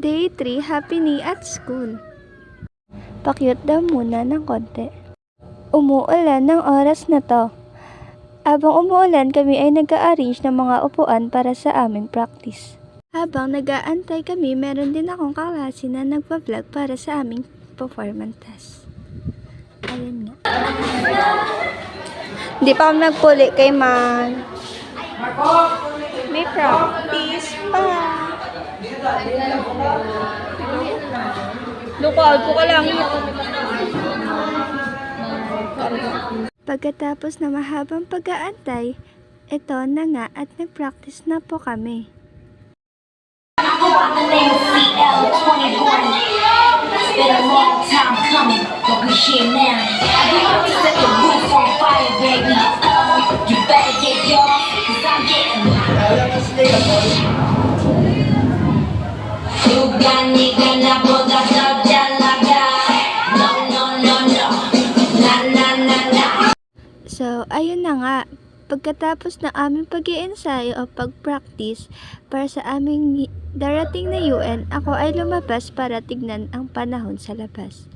Day 3, Happy Knee at School. Pakyut daw muna ng konti. Umuulan ng oras na to. Habang umuulan, kami ay nag-a-arrange ng mga upuan para sa aming practice. Habang nag-aantay kami, meron din akong kaklase na nagpa-vlog para sa aming performance test. Ayun nga. Hindi pa kami nagpuli kay Man. May practice pa. Lokal po ka lang. Pagkatapos na mahabang pag-aantay, ito na nga at nag-practice na po kami. So, ayun na nga. Pagkatapos ng aming pag-iensayo o pag-practice para sa aming darating na UN, ako ay lumabas para tignan ang panahon sa labas.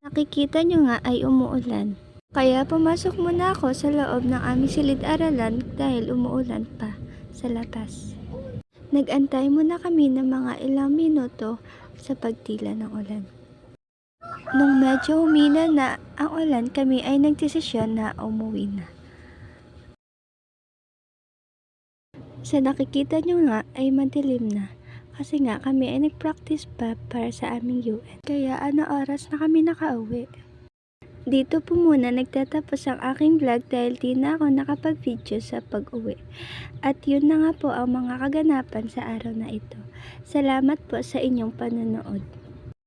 Nakikita nyo nga ay umuulan. Kaya pumasok muna ako sa loob ng aming silid-aralan dahil umuulan pa sa labas. Nag-antay muna kami ng mga ilang minuto sa pagtila ng ulan. Nung medyo humina na ang ulan, kami ay nagdesisyon na umuwi na. Sa nakikita nyo nga ay madilim na kasi nga kami ay nag-practice pa para sa aming UN. Kaya oras na kami nakauwi. Dito po muna nagtatapos ang aking vlog dahil di na ako nakapag-video sa pag-uwi. At yun na nga po ang mga kaganapan sa araw na ito. Salamat po sa inyong panonood.